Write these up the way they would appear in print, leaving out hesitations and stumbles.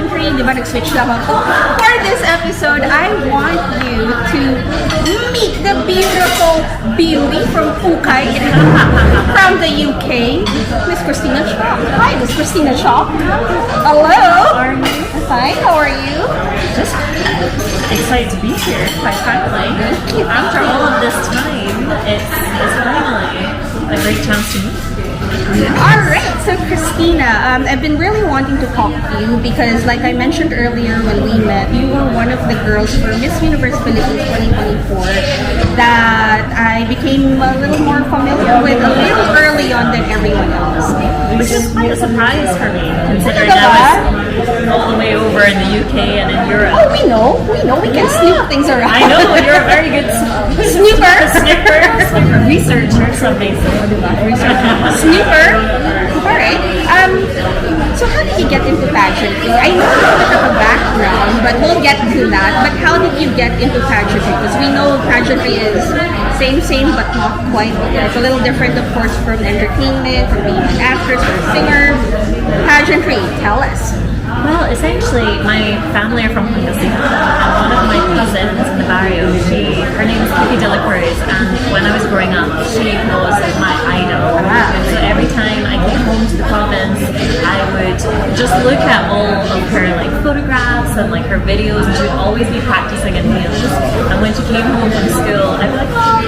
pageantry, di ba nag-switch lang ako. For this episode, I want you to meet the beautiful beauty from Phuket, from the UK, Miss Christina Chop. Hi, Miss Christina Chop. Hello. How are you? Fine, how are you? Just excited to be here, quite frankly. After all of this time, it's finally a great chance to meet. Alright, so Christina, I've been really wanting to talk to you because like I mentioned earlier when we met, you were one of the girls for Miss Universe Philippines 2024 that I became a little more familiar with a little early on than everyone else. Which is quite a surprise for me, considering I was all the way over in the UK and in Europe. Oh, we know, we can snoop things around. I know, you're a very good snooper. Researcher, some may say. Snooper. Alright. So how did you get into pageantry? I know you have a bit of a background, but we'll get to that. But how did you get into pageantry? Because we know pageantry is same, but not quite. It's a little different, of course, from entertainment, from being an actress or a singer. Pageantry, tell us. Well, essentially, my family are from Pangasinan, and one of my cousins in the barrio, her name is Kiki de la Cruz, and when I was growing up, she was my idol. So every time I came home to the province, I would just look at all of her photographs and her videos, and she would always be practicing in heels. And when she came home from school, I'd be like, oh,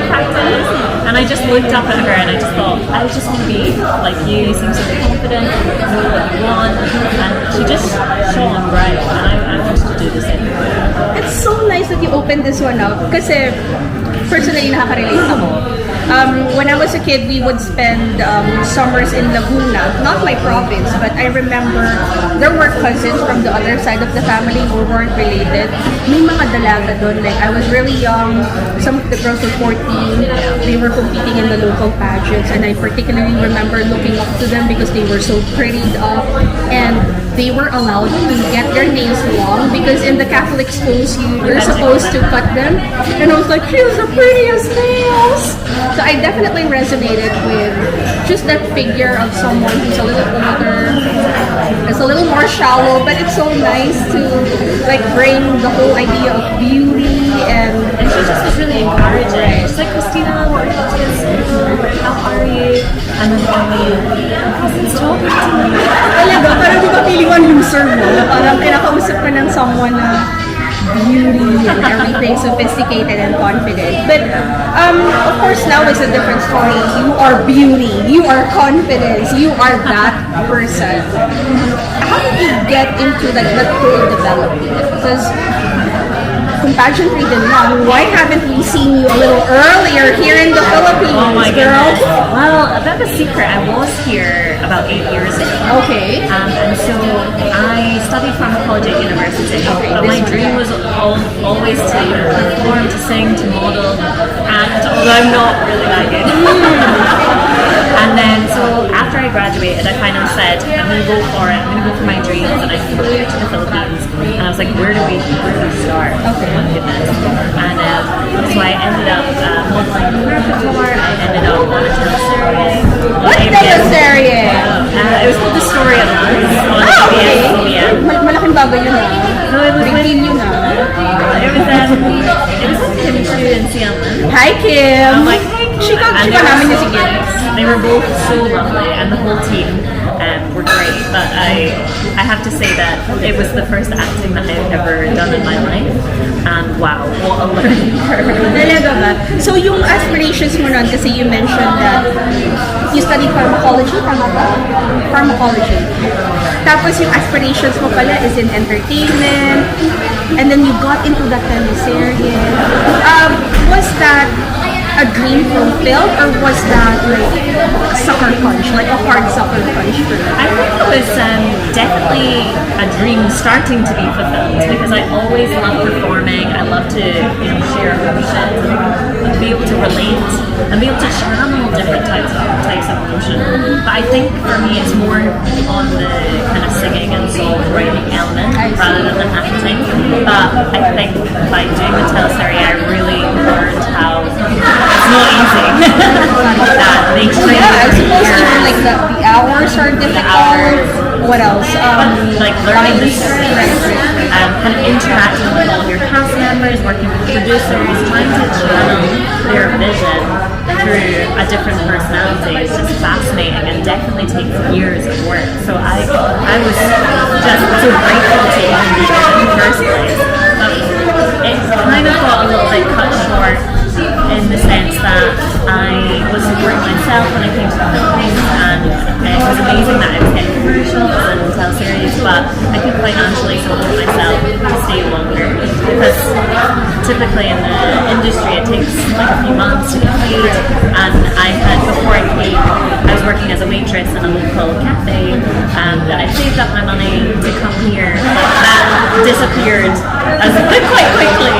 practice. And I just looked up at her and I just thought, I just want to be like you seem so confident, know what you want. And she just shone bright, and I wanted to do the same. It's so nice that you opened this one up kasi personally nakaka-relate ako. When I was a kid, we would spend summers in Laguna, not my province, but I remember there were cousins from the other side of the family who weren't related. May mga dalaga doon. Like, I was really young. Some of the girls were 14. They were competing in the local pageants, and I particularly remember looking up to them because they were so prettied up, and they were allowed to get their nails long because in the Catholic schools, you're supposed to cut them. And I was like, she has the prettiest nails! So I definitely resonated with just that figure of someone who's a little older, it's a little more shallow, but it's so nice to bring the whole idea of beauty and she just was really encouraging. She's like, Christina, what are you doing? How are you? And then cousins talking to me. Talaga, parang di ba feeling one loser mo? Parang kinakausap ka ng someone na beauty and everything, sophisticated and confident. But of course now is a different story. You are beauty, you are confidence, you are that person. How did you get into that whole development? Because kung pageantry din lang, why haven't we seen you a little earlier here in the Philippines, oh my girl? Goodness. Well, a bit of a secret, I was here about 8 years ago. Okay. And so I studied pharmacology at university. Okay, but my dream was always to perform, to sing, to model, act, although I'm not really that good. And then, so after I graduated, I kind of said, I'm going to go for it. I'm going to go for my dreams, and I flew to the Philippines. And I was like, where do we start? Okay. Oh my goodness. And so I ended up modeling the American tour. I ended up on a teleserie. What teleserie? It was called The Story of Us on Okay. ABS. Malaking bagay yun ah. No, it was Big deal yun ah. It was with Kim Chu and Sian Lin. Hi, Kim! I'm like, hey, Chika and they namin were yung si Kim. They were both so lovely, and the whole team were great. But I have to say that it was the first acting that I've ever done in my life, and wow, what a learning curve. Talaga ba? So yung aspirations mo nun, kasi you mentioned that you studied pharmacology, tama ba? Pharmacology. Tapos yung aspirations mo pala is in entertainment, and then you got into that teleserye. Was that a dream fulfilled, or was that like a sucker punch, like a hard sucker punch for you? I think it was definitely a dream starting to be fulfilled, because I always love performing. I love to share emotions and be able to relate and be able to channel different types of emotion. But I think for me it's more on the kind of singing and songwriting element rather than the acting. But I think by doing the teleserie I really learned how it's not easy. That they train Yeah, I for suppose years. even like the hours are difficult. What else? like learning the script, kind of interacting with all of your cast members, working with producers, trying to channel their vision through a different personality is just fascinating and definitely takes years of work. So I was just so grateful to even be there in the first place. But it kind of got a little bit cut short in the sense that I was supporting myself when I came to the Philippines, and it was amazing that I was getting commercials and teleseries, but I couldn't financially support myself to stay longer because typically in the industry it takes like a few months to get paid, and before I came, I was working as a waitress in a local cafe, and I saved up my money to come here. That disappeared quite quickly.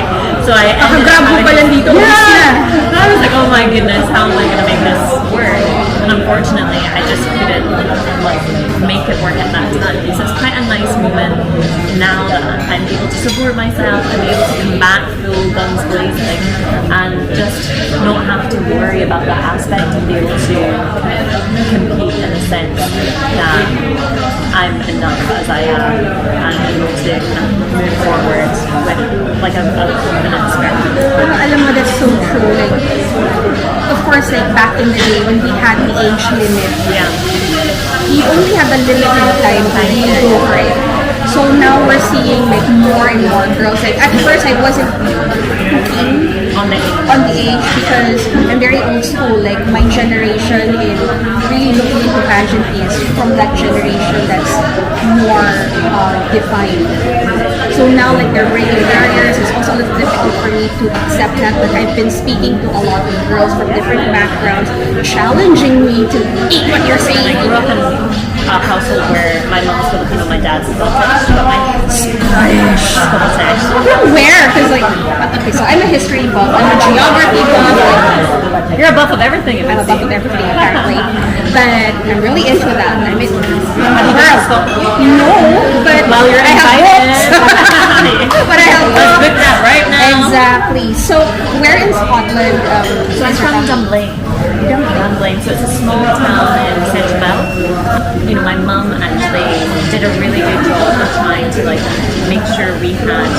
So I ended up I was like, oh my goodness, how am I going to make this work? And unfortunately, I just couldn't make it work at that time. So it's quite a nice moment now that I'm able to support myself, I'm able to come back full guns blazing and just not have to worry about that aspect and be able to compete in a sense that I'm enough as I am and able to kind of move forward with like a confident spirit. Alam mo, that's so true. Like, of course, like back in the day when we had the age limit, you only have a limited time to really go for it. So now we're seeing like more and more girls. Like at first, I wasn't cooking on the age because I'm very old school. Like my generation in really looking into pageant is from that generation that's more defined. So now like they're breaking barriers. It's also a little difficult for me to accept that, but I've been speaking to a lot of girls from different backgrounds, challenging me to eat what you're saying. I grew up in a household where my mom's Filipino, my dad's Scottish, but my Scottish. Where? Because like, okay, so I'm a history buff, I'm a geography buff. You're a buff of everything. I'm a buff of everything apparently, but I'm really into that. I mean, no, but well, you're I have books. But I have Let's book that right now. Exactly. So where in Scotland? So I'm from Dunblane. Dunblane. So it's a small town in Central. You know, my mum actually did a really good job of trying to like make sure we had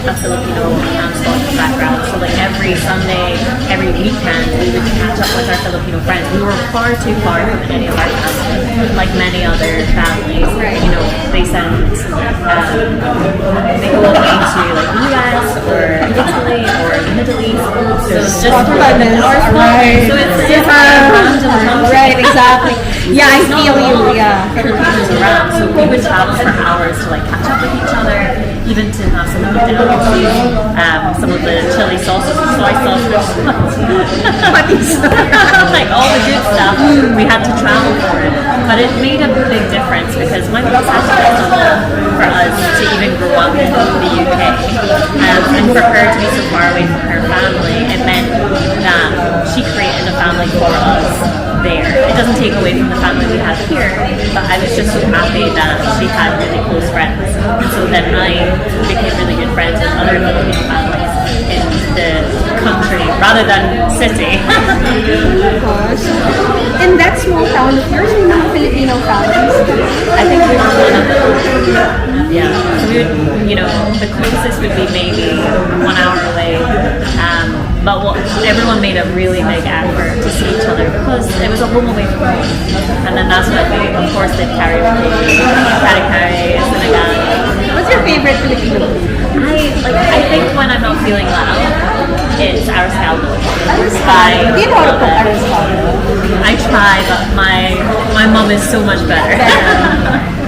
a Filipino and Scottish background. So like every Sunday, every weekend, we would catch up with our Filipino friends. We were far too far from any of our families, like many other families. You know, they send they go away to like the US or Italy or the Middle East. So it's just right. So it's a random country. Right, exactly. Yeah, I feel you. Yeah. Filipinians around, so we would travel for hours to like catch up with each other, even to have some of the delicacies, some of the chili sauces, soy sauces, like all the good stuff. We had to travel for it, but it made a big difference because my mom sacrificed a lot for us to even grow up in the UK, and for her to be so far away from her family, it meant that she created a family for us there. It doesn't take away from the family we have here, but I was just so happy that she had really close friends. And so then I became really good friends with other Filipino families in the country rather than city. Gosh. In that small town of yours, may mga Filipino families? I think we were one of them. Yeah. So we would, you know, the closest would be maybe 1 hour away. But everyone made a really big effort to see each other because it was a home away from home. And then that's what we, of course, did karaoke, kare-kare, sinigang. What's your favorite Filipino food? I think when I'm not feeling loud, it's arroz caldo. Do you know how to cook arroz caldo? I try, but my mom is so much better.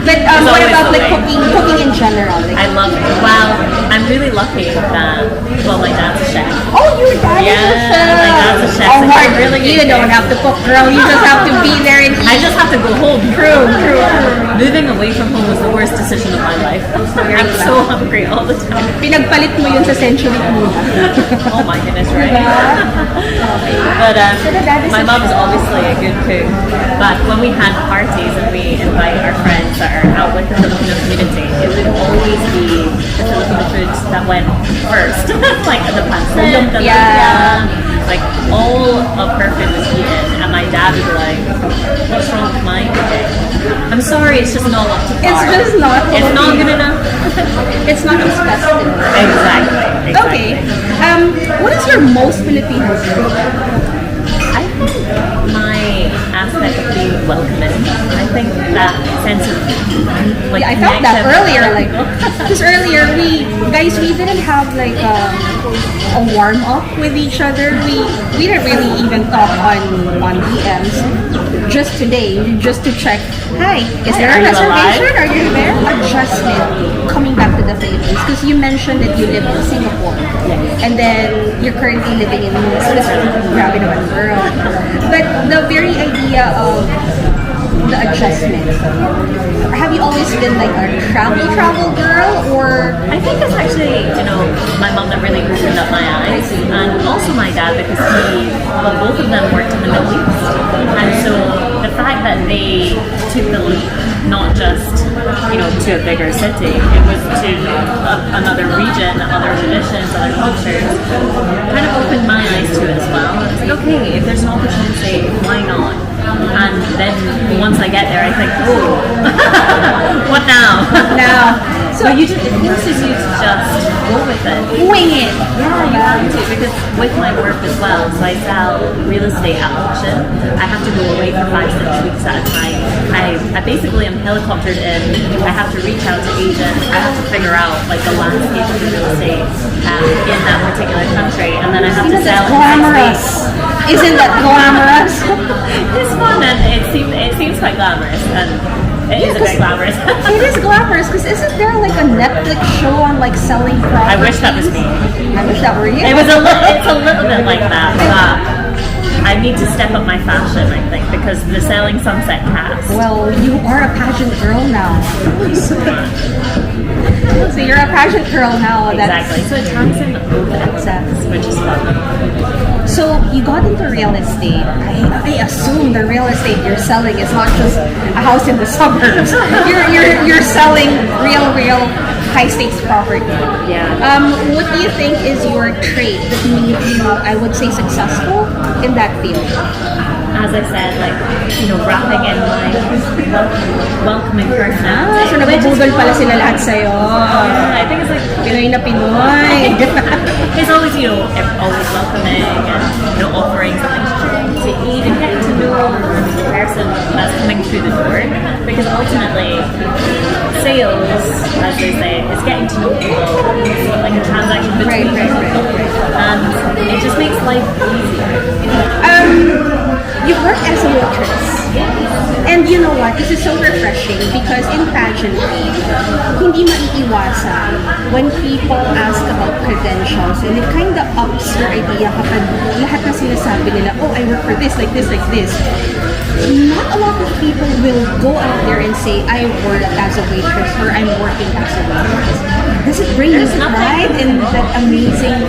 But what about like cooking in general? Like, I love it. Well, I'm really lucky that my dad's a chef. oh, your dad is a chef. My dad's a chef. Oh, So Mark, he's really you good. don't have to cook, girl. You just have to be there and I eat. just have to go home. True. Moving away from home was the worst decision of my life. I'm so hungry all the time. Pinagpalit mo yun sa century food. Oh my goodness, right? But my mom's obviously a good cook. But when we had parties and we invite our friends that are out with the Filipino community, it would always be the Filipino foods that went first. Like the pancit, the lumpia, like all of her food was eaten. And my dad would be like, what's wrong with mine today? I'm sorry, it's just not up to par. It's just not. It's not good enough. It's not disgusting. Exactly. Okay. What is your most Filipino trait? I think my aspect of being welcoming. I think that sense of like Yeah, I felt that connection with earlier. other Like, people. because earlier we didn't have like a warm up with each other. We didn't really even talk on DMs. Just today, just to check. Hi, is there Are a you reservation? alive? Are you there? Adjustment coming back to the Philippines because you mentioned that you live in Singapore and then you're currently living in Switzerland. Grabe naman, girl. But the very idea of the adjustment. Have you always been like a travel girl, or I think it's actually, my mom that really opened up my eyes, and also my dad because both of them worked in the Middle East, and so the fact that they took the leap, not just, to a bigger city, it was to another region, other traditions, other cultures, kind of opened my eyes to it as well. And it's like, okay, if there's an opportunity, why not? And then once I get there, I think, oh, what now? now? So it forces you to just go with it. Wing it. Yeah, you have to, because with my work as well, so I sell real estate at auction. I have to go away for 5-6 weeks at a time. I basically am helicoptered in. I have to reach out to agents. I have to figure out like the landscape of the real estate in that particular country, and then I have to sell in 6 Glamorous. weeks. Isn't that glamorous? It's fun, and it seems quite glamorous, and it is a bit glamorous. It is glamorous because isn't there like a Netflix show on like selling I property? wish that was me. I wish that were you. It's a little bit like that. I need to step up my fashion, I think, because the selling sunset cast. Well, you are a pageant girl now. So much. So you're a pageant girl now. Exactly. So it turns in both accents, which is fun. So you got into real estate. I assume the real estate you're selling is not just a house in the suburbs. You're selling real high stakes property. Yeah. What do you think is your trait that made you, I would say, successful in that field? As I said, wrapping in my welcoming personality. So nabubudol pala sila lahat sa'yo. I think it's like Pinoy na Pinoy. it's always always welcoming and offering something to eat and getting to know the person that's coming through the door, because ultimately sales, as they say, is getting to know people. It's like a transaction between people, and it just makes life easier. You work as a waitress. And you know what? This is so refreshing because in pageantry, hindi maiiwasan when people ask about credentials, and it kind of ups your idea kapag lahat na sinasabi nila, oh, I work for this, like this, like this. Not a lot of people will go out there and say, I work as a waitress or I'm working as a waitress. Does it bring you pride in that amazing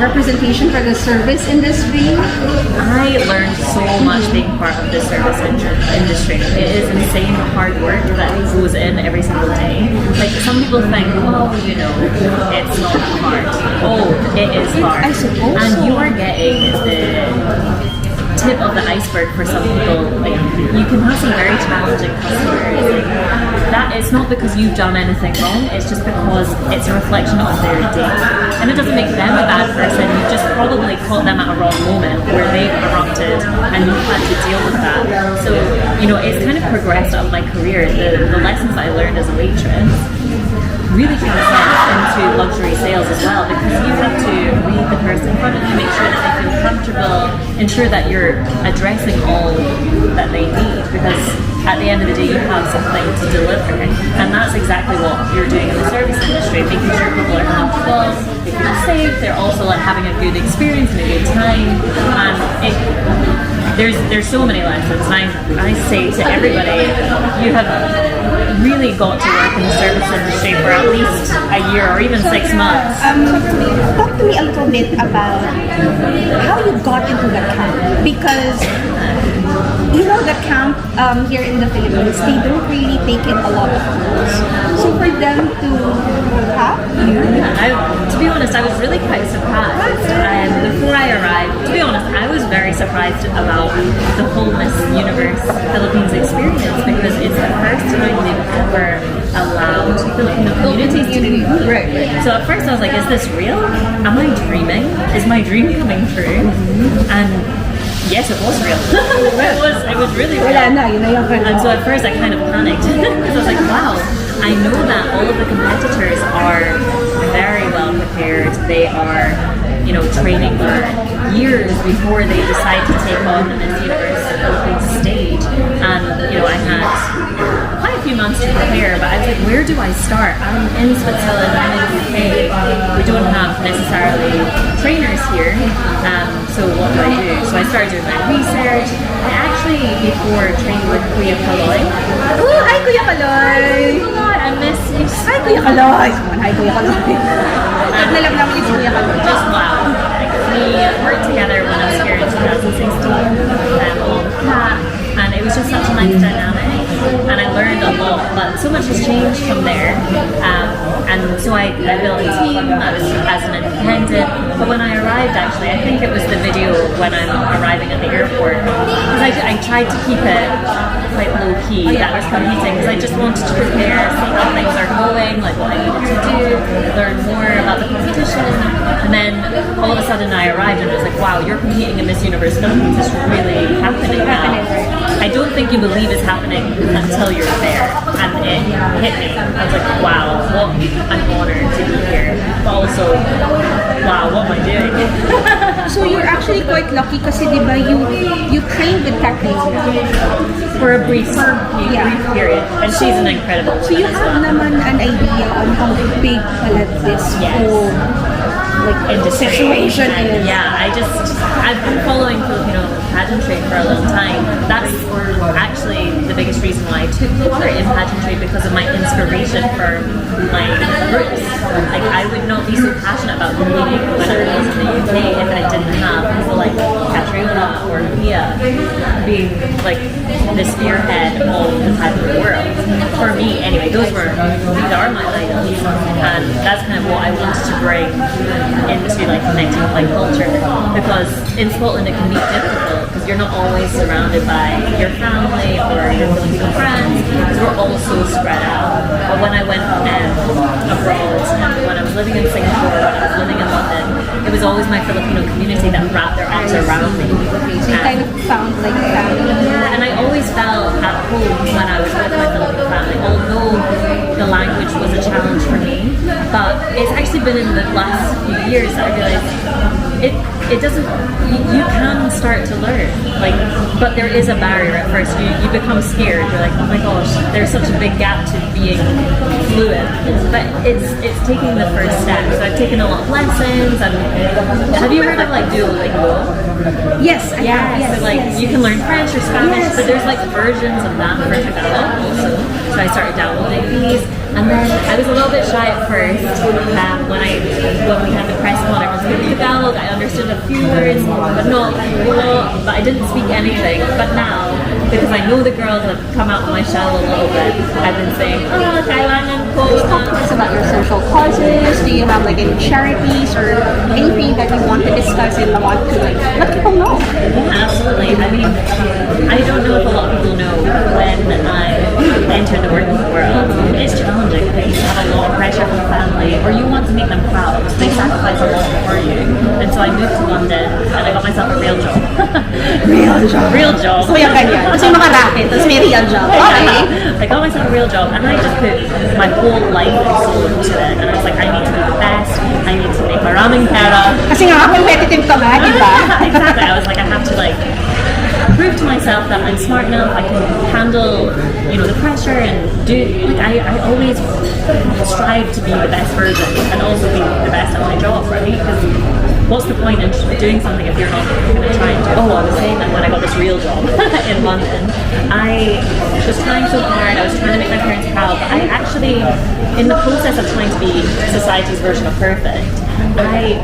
representation for the service industry? I learned so much being part of the service industry. It is insane the hard work that goes in every single day. Like some people think, oh, it's not hard. Oh, it is hard. I suppose and so. you are getting the tip of the iceberg for some people. Like you can have some very challenging customers. That it's not because you've done anything wrong, it's just because it's a reflection of their day. And it doesn't make them a bad person, you just probably caught them at a wrong moment where they've erupted and you've had to deal with that. So, it's kind of progressed up my career. The lessons I learned as a waitress really translates into luxury sales as well, because you have to read the person in front of you, make sure that they feel comfortable, ensure that you're addressing all that they need, because at the end of the day you have something to deliver, and that's exactly what you're doing in the service industry, making sure people are comfortable, they feel safe, they're also having a good experience and a good time, and there's so many lessons, and I say to everybody, you have really got to work in the service industry for at least a year or even 6 months. Talk to me a little bit about how you got into the camp, because the camp here in the Philippines, they don't really take in a lot of girls. So for them to To be honest, I was really quite surprised. Before I arrived, to be honest, I was very surprised about the whole Miss Universe Philippines experience because it's the first time they've ever allowed Filipino communities to be. Right. So at first I was like, is this real? Am I dreaming? Is my dream coming true? And yes, it was real. it was really real. And so at first I kind of panicked because I was like, wow, I know that all of the competitors are very well prepared. They are, training for years before they decide to take on the Miss Universe Philippines stage. And, I had quite a few months to prepare, but I was like, where do I start? I'm in Switzerland, I'm in the UK. We don't have necessarily trainers here. So what do I do? So I started doing my research. I actually, before training with Kuya Kaloy. Oh, hi Kuya Kaloy! I miss you. Hi Kuya Kaloy! Hi Kuya Kaloy! Naglalam namin yung Kuya Kaloy. Just wow. We worked together when I was here in 2016 along with Kat, and it was just such a nice dynamic. And I learned a lot, but so much has changed from there. And so I built a team. I was as an independent. But when I arrived, actually, I think it was the video when I'm arriving at the airport. Because I tried to keep it quite low key that I was competing because I just wanted to prepare, see how things are going, like what I needed to do, learn more about the competition. And then all of a sudden I arrived and it was like, wow, you're competing in Miss Universe Philippines. It's really happening now. I don't think you believe it's happening until you're there. And it hit me. I was like, wow, what an honor to be here. But also, wow, what am I doing? So you're actually quite lucky kasi di ba you trained with Christina for a brief period. And she's an incredible So you have naman an idea on how big pala this whole situation is. Yeah, I've been following Filipino pageantry for a long time. That's actually the biggest reason why I took part in pageantry because of my inspiration for my roots. Like I would not be so passionate about competing when I was in the UK if I didn't have people like Catriona or Pia being like the spearhead of the pageant world. For me, anyway, these are my idols, and that's kind of what I wanted to bring into like connecting with like culture, because in Scotland it can be difficult because you're not always surrounded by your family or your Filipino friends because we're all so spread out. But when I went abroad, and when I was living in Singapore, when I was living in London, it was always my Filipino community that wrapped their arms around me. So you kind of found like family. Yeah, and I always felt at home when I was with my Filipino family, although the language was a challenge for me. But it's actually been in the last few years that I realized it doesn't, you can start to learn, but there is a barrier at first. You become scared. You're like, oh my gosh, there's such a big gap to being fluent. But it's taking the first step. So I've taken a lot of lessons. And have you heard of like Duolingo? Yes, I have. Yes, so you can learn French or Spanish, but there's like versions of that for Tagalog also. So I started downloading these. And then I was a little bit shy at first when we had the press con. I was speaking Tagalog. I understood a few words, but not a lot. But I didn't speak anything. But now, because I know the girls have come out of my shell a little bit, I've been saying, kailangan ko. Talk to us about your social causes. Do you have like any charities or anything that you want to discuss and want to let people know? Absolutely. I mean, I don't know if a lot of people know when I entered the working world. It's challenging. You have a lot of pressure from family, or you want to make them proud. They sacrifice a lot for you. And so I moved to London and I got myself a real job. Real job. So yung ganyan. Kasi mga racket, tapos may real job. Okay. I got myself a real job and I just put my whole life and soul into it. And I was like, I need to be the best. I need to make maraming pera. Kasi nga, competitive ka nga, di ba? Exactly. I was like, I have to prove to myself that I'm smart enough, I can handle, the pressure and do, I always strive to be the best version and also be the best at my job, right? Because what's the point in doing something if you're not going to try and do it? I was saying that when I got this real job in London, I was trying so hard, I was trying to make my parents proud, but I actually, in the process of trying to be society's version of perfect, I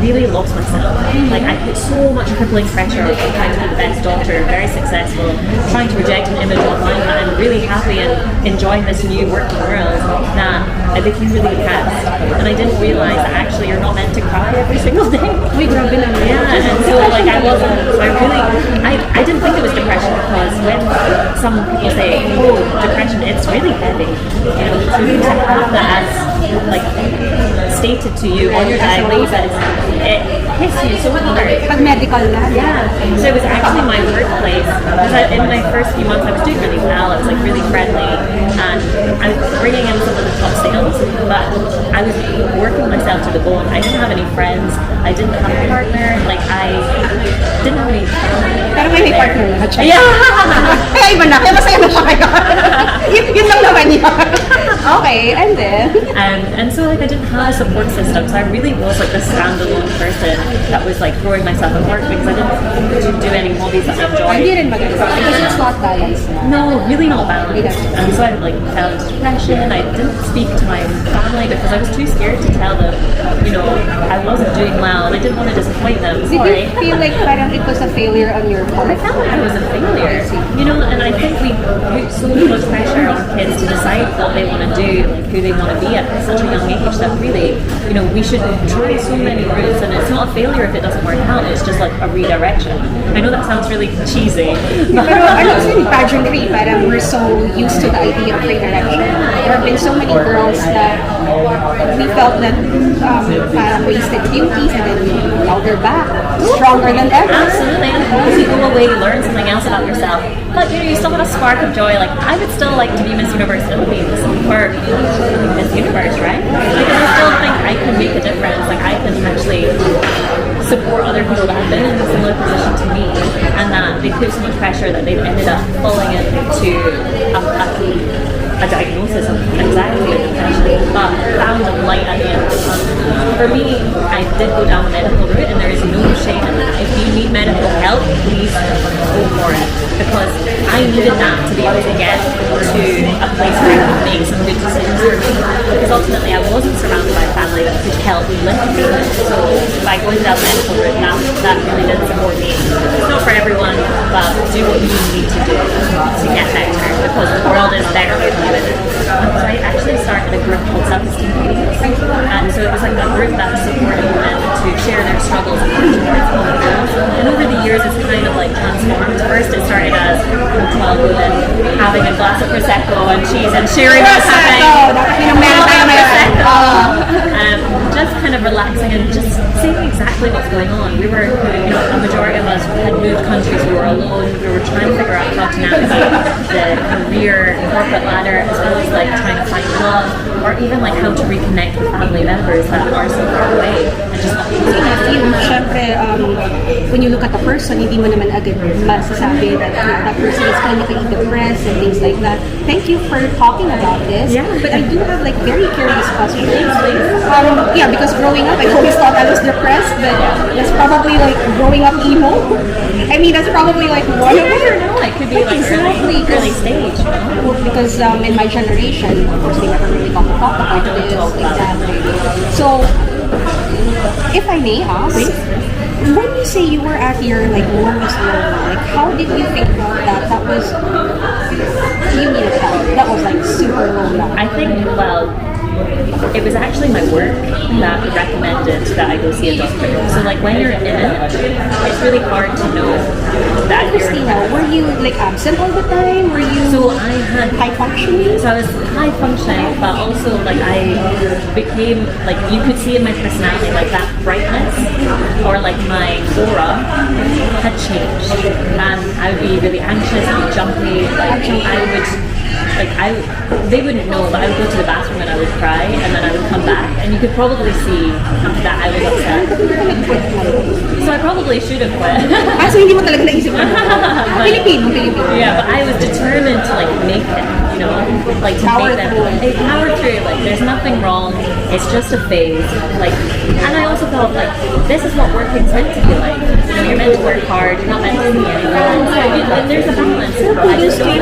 really lost myself. Like I put so much crippling pressure on trying to be the best doctor, very successful, trying to project an image online that I'm really happy and enjoying this new working world, that I became really depressed. And I didn't realize that actually you're not meant to cry every single day. Yeah, and so like I wasn't, so I didn't think it was depression, because when some people say, oh, depression, it's really heavy. You know, so to have that as like stated to you on your diagnosis, it hits you so hard. Pag medical na. Yeah, so it was actually my workplace, because in my first few months I was doing really well, I was like really friendly, and I was bringing in some of the top sales, but I was working myself to the bone. I didn't have any friends, I didn't have a partner, like I didn't have any family. Pero may partner na. Yeah! Kaya iba na, kaya masaya na siya kayo. Yun lang naman yun. Okay, and then? And so like I didn't have a support system, so I really was like this standalone person that was like throwing myself at work because I didn't do any hobbies that I enjoyed. Hindi rin maganda because it's not balanced. No, really not balanced. And so I like fell into depression. I didn't speak to my family because I was too scared to tell them, you know, I wasn't doing well and I didn't want to disappoint them. Did you feel like parang it was a failure on your part? I felt like I was a failure, you know, and I think we put so much pressure on kids to decide what they want to do, like who they want to be at such a young age, that really, you know, we should try so many routes, and it's not a failure if it doesn't work out, it's just like a redirection. I know that sounds really cheesy. Pero ano kasi in pageantry, parang we're so used to the idea of redirection. There have been so many girls that we felt that parang wasted beauties, and then now they're back, stronger than ever. Absolutely, and once you go away, you learn something else about yourself. But you know, you still have a spark of joy. Like I would still like to be Miss Universe Philippines or Miss Universe, right? Because I still think I can make a difference. Like I can actually support other people that have been in a similar position to me, and that they put so much pressure that they've ended up falling into a diagnosis of anxiety and depression, but found a light at the end of the tunnel. For me, I did go down the medical route, and there is no shame in that. If you need medical help, please go for it, because I needed that to be able to get to a place where I could make some good decisions for me. Because ultimately, I wasn't surrounded by a family that could help me lift me. So by going down the medical route, that really did support me. It's not for everyone, but do what you need to do to get better, because the world is there for you. So I actually started a group called Self-Esteem Ladies, and so it was like a group that supported women to share their struggles and work towards common goals. And over the years, it's kind of like transformed. First, it started as 12 women having a glass of prosecco and cheese and sharing what's happening. Just kind of relaxing and just seeing exactly what's going on. We were, you know, a majority of us had moved countries. We were alone. We were trying to figure out how to navigate the career corporate ladder, as well as like trying to find love, or even like how to reconnect with family members that are so far away and just not Siyempre, when you look at the person, hindi mo naman agad masasabi that that person is clinically depressed and things like that. Thank you for talking about this. Yeah. But I do have like very curious questions. Yeah, because growing up, I always thought I was depressed, but that's probably like growing up emo. I mean, that's probably like one of never know. It could be like early stage. Because in my generation, of course, they never really got to talk about this, like that. So, if I may ask, when you say you were at your like lowest low, like how did you figure out that that was you needed help? That was like super low now. I think, well, it was actually my work that recommended that I go see a doctor. So like when you're in it, it's really hard to know that Christina, were you like absent all the time? Were you so I had high functioning? So I was high functioning, but also like I became like, you could see in my personality like that brightness or like my aura had changed, and I would be really anxious, I'd be jumpy, like they wouldn't know, but I would go to the bathroom and I would cry, and then I would come back, and you could probably see that I was upset. So I probably should have quit. So hindi mo talaga naisip na? Filipino. Yeah, but I was determined to like make it. You know, like to Power make them through. they power through. Like there's nothing wrong. It's just a phase. Like, and I also felt like this is what working's meant to be like. You know, you're meant to work hard. You're not meant to see anything. And there's a balance. I just don't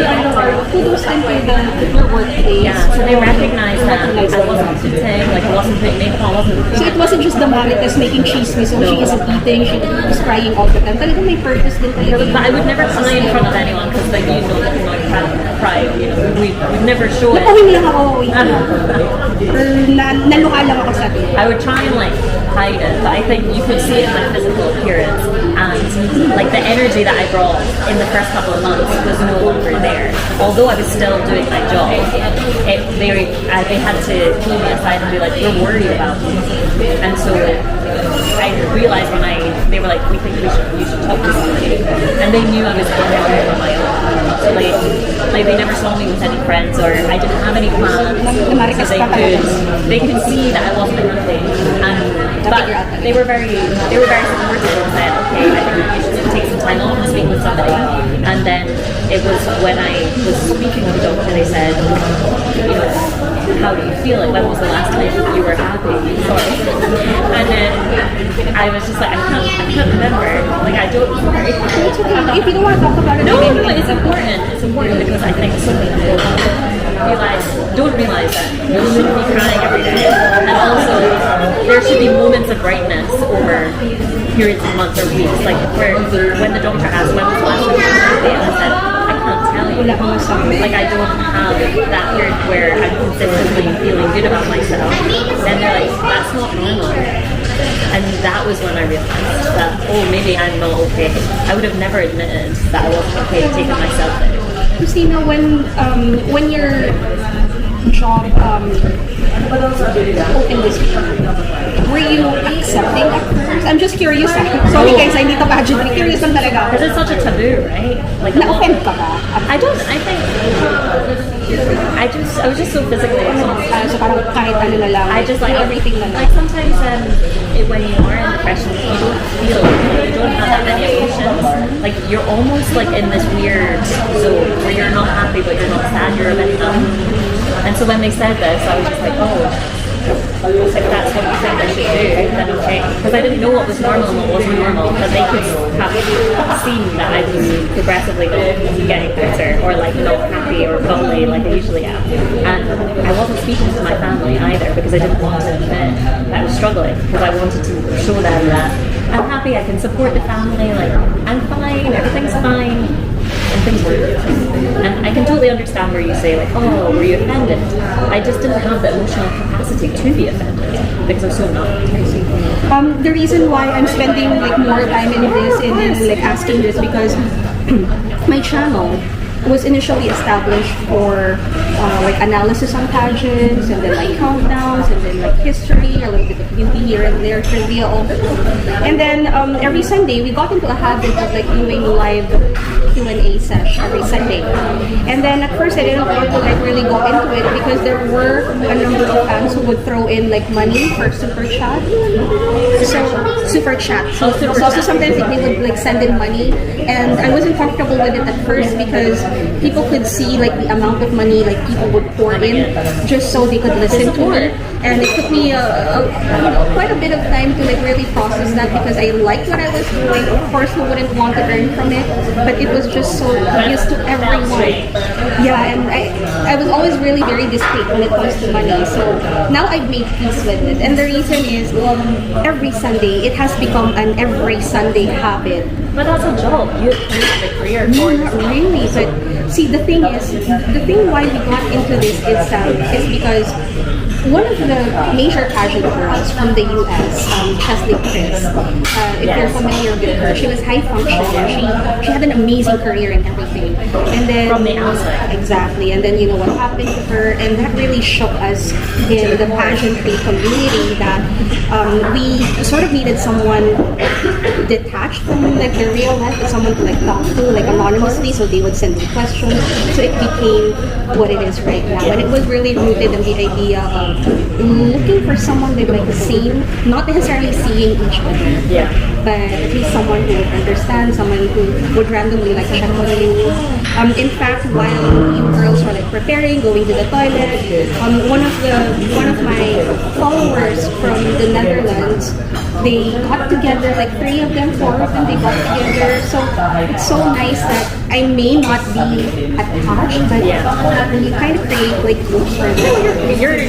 Kudos din to your workplace. yeah, so they recognized that I wasn't cheating, like I wasn't putting makeup on, I wasn't. So it wasn't just the Marites making chismis, so she isn't eating, she was crying all the time. Talagang may purpose din talaga. But I would never cry in front of anyone because like you know that I'm not cry. You know, we'd never show it. Nakuhin lang ako, wait lang. Naluha lang ako sa atin. I would try and like hide it, but I think you could see it in my physical appearance and like the energy that I brought in the first couple of months was no longer there. Although I was still doing my job, they had to pull me aside and be like, "We're worried about you," and so I realized when they were like, "We think you should talk to somebody," and they knew I was on my own. So like they never saw me with any friends or I didn't have any plans. So they could see that I wasn't happy. But they were very supportive and said, "Okay, I think you should take some time off and speak with somebody." And then it was when I was speaking with the doctor, they said, "You know, how do you feel? Like when was the last time you were happy?" Sorry. And then I was just like, I can't remember. Like I don't. Sorry. If you don't want to talk about it, No, it's important. It's important because I think so many people don't realize that you shouldn't be crying every day, and also there should be moments of brightness over periods of months or weeks. Like when the doctor asked when was the last time you were happy, and I said I can't tell you. Like I don't have that period where I'm consistently feeling good about myself. And they're like, that's not normal. And that was when I realized that, oh, maybe I'm not okay. I would have never admitted that I wasn't okay taking myself there. Christina, when your job opened this year, were you accepting at first? I'm just curious. Sorry guys, I need to pageantry. Curious lang talaga. Because it's such a taboo, right? Like Na-offend ka ba? I think I was just so physically exhausted. So parang kahit ano na lang, I just like everything na lang. Like sometimes when you are in depression, you don't have that many emotions. Like you're almost like in this weird zone where you're not happy but you're not sad, you're a bit numb. And so when they said this, I was just like, oh, if that's what you think I should do, then okay. Because I didn't know what was normal and what wasn't normal, but they could have seen that I was progressively getting better, or like not happy or bubbly like I usually am. And I wasn't speaking to my family either because I didn't want to admit that I was struggling, because I wanted to show them that I'm happy, I can support the family, like I'm fine, everything's fine. And things were and I can totally understand where you say like, oh, were you offended? I just didn't have the emotional capacity to be offended because I'm so numb. The reason why I'm spending like more time in this and then like asking this because my channel was initially established for like analysis on pageants and then like countdowns and then like history, a little bit of beauty here and there, trivia, all that. And then every Sunday we got into a habit of like doing live Q&A session every Sunday. And then at first I didn't want to like really go into it because there were a number of fans who would throw in like money for super chat. So sometimes they would like send in money, and I wasn't comfortable with it at first because people could see like the amount of money like people would pour in just so they could listen to it. And it took me quite a bit of time to like really process that because I liked what I was doing. Of course, who wouldn't want to earn from it? But it was just so obvious to everyone. Yeah, and I was always really very discreet when it comes to money. So now I've made peace with it. And the reason is every Sunday, it has become an every Sunday habit. But that's a job. You have a career for it. Not really, but see, the thing why we got into this is because one of the major pageant girls from the US, Chesley Chris, if you're familiar with her, she was high functioning. She had an amazing career in everything. And then From the outside. Exactly. And then you know what happened to her, and that really shook us in the pageantry community that we sort of needed someone detached from like the real life, someone to like talk to like anonymously, so they would send me questions. So it became what it is right now. And it was really rooted in the idea of looking for someone with like the same, not necessarily seeing each other, Yeah. but at least someone who would understand, someone who would randomly like check on you. In fact, while you girls were like preparing, going to the toilet, one of my followers from the Netherlands, they got together, like 3 of them, 4 of them, they got together. So it's so nice that I may not be attached, but you kind of create like groups for them. You're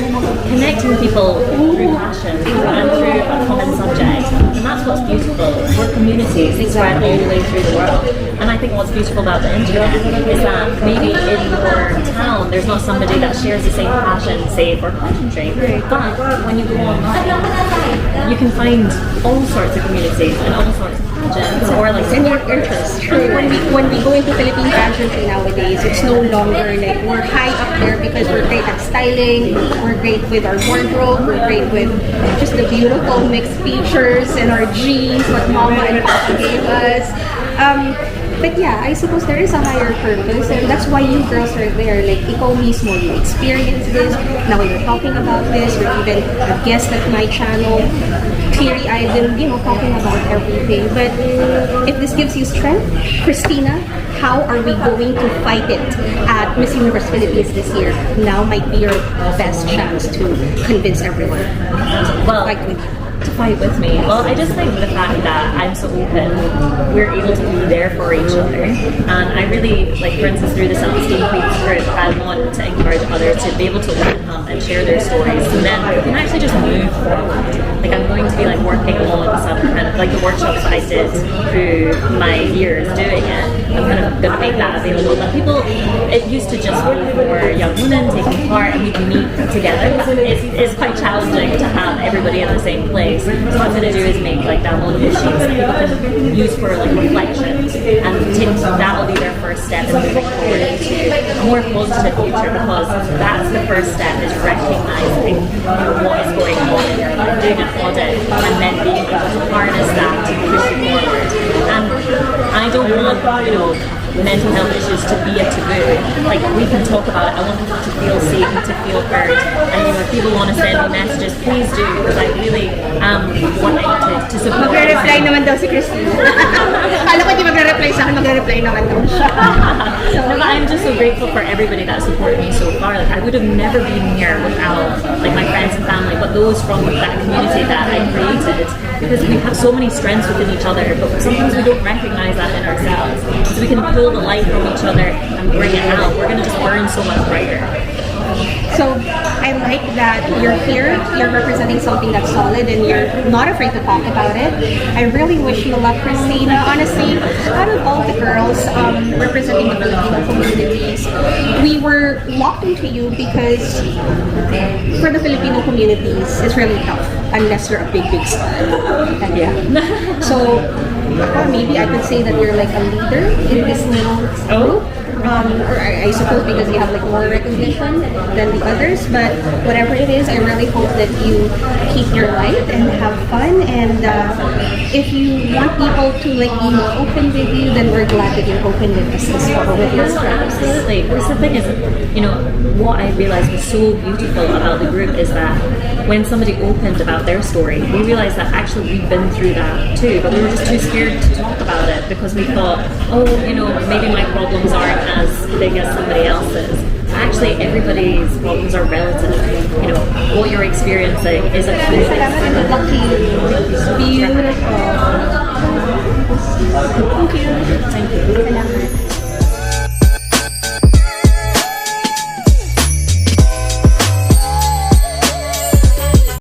connecting people through passion and through a common subject, and that's what's beautiful. We're communities spread all the way through the world, and I think what's beautiful about the internet is that maybe in your town there's not somebody that shares the same passion, say for pageantry, but when you go online, you can find all sorts of communities and all sorts of pageants or like Similar interests. True. When we go into Philippine pageantry nowadays, it's no longer like we're high up there because we're great at styling, we're great with our wardrobe, we're great with just the beautiful mixed features and our jeans, what mama and papa gave us. But yeah, I suppose there is a higher purpose, and that's why you girls are there. Like, ikaw mismo, you experience this, now you're talking about this, you're even a guest at my channel, teary-eyed and, talking about everything. But if this gives you strength, Christina, how are we going to fight it at Miss Universe Philippines this year? Now might be your best chance to convince everyone well, to fight with you. to fight with me. Well, I just think the fact that I'm so open, we're able to be there for each other. And I really, like for instance, through the Self-Esteem Queens group, I want to encourage others to be able to open up and share their stories. And then we can actually just move forward. Like I'm going to be like working on some kind of like the workshops that I did through my years doing it. I'm kind of going to make that available. But people, it used to just be for young women taking part and we can meet together. It's quite challenging to have everybody in the same place. So what I'm going to do is make like downloadable sheets that people can use for like reflections, and that'll be their first step in moving forward into a more positive future, because that's the first step, is recognizing what is going on in your life, doing an audit, and then being able to harness that to push you forward. And I don't want, mental health issues to be a taboo. Like, we can talk about it. I want people to feel safe and to feel heard. And if people want to send me messages, please do, because I really am wanting to support. Magre-reply naman daw si Christina. Kala ko di magre-reply sa akin, magre-reply naman daw siya. No, but I'm just so grateful for everybody that supported me so far. Like, I would have never been here without like my friends and family, but those from that community that I created, because we have so many strengths within each other, but sometimes we don't recognize that in ourselves. So we can pull the light from each other and bring it out. We're going to just burn so much brighter. So I like that you're here, you're representing something that's solid, and you're not afraid to talk about it. I really wish you luck, Christina. Honestly, out of all the girls representing the Filipino communities, we were locked into you because for the Filipino communities, it's really tough unless you're a big star. And yeah. So maybe I could say that you're like a leader in this little group. Or I suppose because you have like more recognition than the others, but whatever it is, I really hope that you keep your light and have fun. And if you want people to like be more open with you, then we're glad that you're open with us as well, with your stories. Absolutely. Because the thing is, what I realized was so beautiful about the group is that when somebody opened about their story, we realized that actually we've been through that too, but we were just too scared to talk about it because we thought, maybe my problems aren't as big as somebody else's. Actually, everybody's problems are relative. What you're experiencing is a Salamat, lucky. Beautiful. Thank you. Thank you. Salamat.